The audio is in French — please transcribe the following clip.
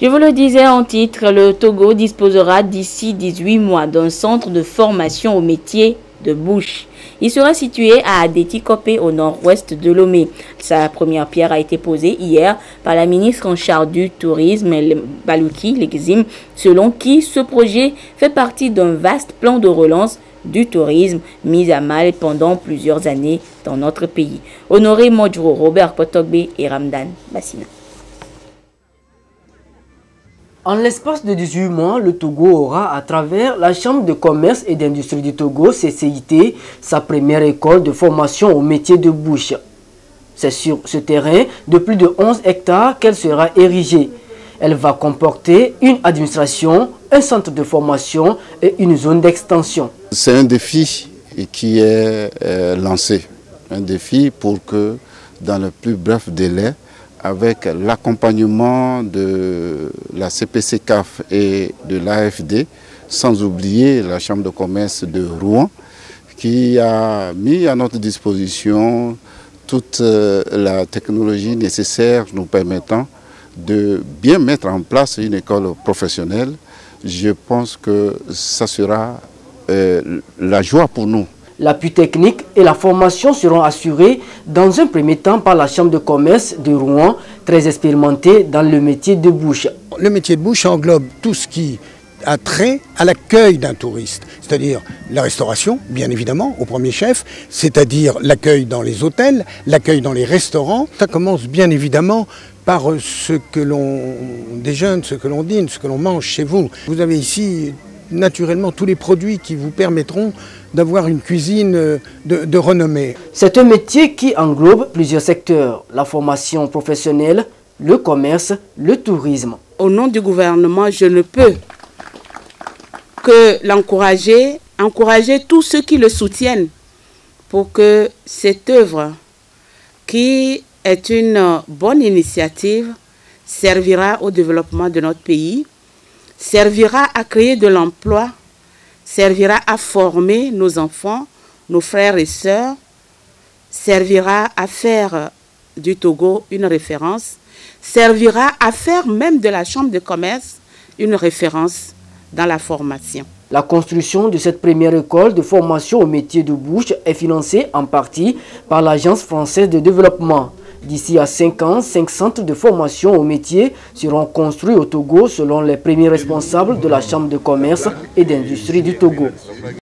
Je vous le disais en titre, le Togo disposera d'ici 18 mois d'un centre de formation au métier de bouche. Il sera situé à Adéti-Kopé au nord-ouest de Lomé. Sa première pierre a été posée hier par la ministre en charge du tourisme, Balouki Legzim, selon qui ce projet fait partie d'un vaste plan de relance du tourisme mis à mal pendant plusieurs années dans notre pays. Honoré Modjro, Robert Potogbe et Ramdan Bassina. En l'espace de 18 mois, le Togo aura, à travers la Chambre de commerce et d'industrie du Togo, CCIT, sa première école de formation au métier de bouche. C'est sur ce terrain de plus de 11 hectares qu'elle sera érigée. Elle va comporter une administration, un centre de formation et une zone d'extension. C'est un défi qui est lancé. Un défi pour que, dans le plus bref délai, avec l'accompagnement de la CPC-CAF et de l'AFD, sans oublier la Chambre de commerce de Rouen, qui a mis à notre disposition toute la technologie nécessaire nous permettant de bien mettre en place une école professionnelle. Je pense que ça sera la joie pour nous. L'appui technique et la formation seront assurés dans un premier temps par la Chambre de commerce de Rouen, très expérimentée dans le métier de bouche. Le métier de bouche englobe tout ce qui a trait à l'accueil d'un touriste, c'est-à-dire la restauration, bien évidemment, au premier chef, c'est-à-dire l'accueil dans les hôtels, l'accueil dans les restaurants. Ça commence bien évidemment par ce que l'on déjeune, ce que l'on dîne, ce que l'on mange chez vous. Vous avez ici naturellement tous les produits qui vous permettront d'avoir une cuisine de renommée. C'est un métier qui englobe plusieurs secteurs, la formation professionnelle, le commerce, le tourisme. Au nom du gouvernement, je ne peux que l'encourager, encourager tous ceux qui le soutiennent pour que cette œuvre, qui est une bonne initiative, servira au développement de notre pays, servira à créer de l'emploi, servira à former nos enfants, nos frères et sœurs, servira à faire du Togo une référence, servira à faire même de la Chambre de commerce une référence dans la formation. La construction de cette première école de formation au métier de bouche est financée en partie par l'Agence française de développement. D'ici à 5 ans, 5 centres de formation au métier seront construits au Togo selon les premiers responsables de la Chambre de commerce et d'industrie du Togo.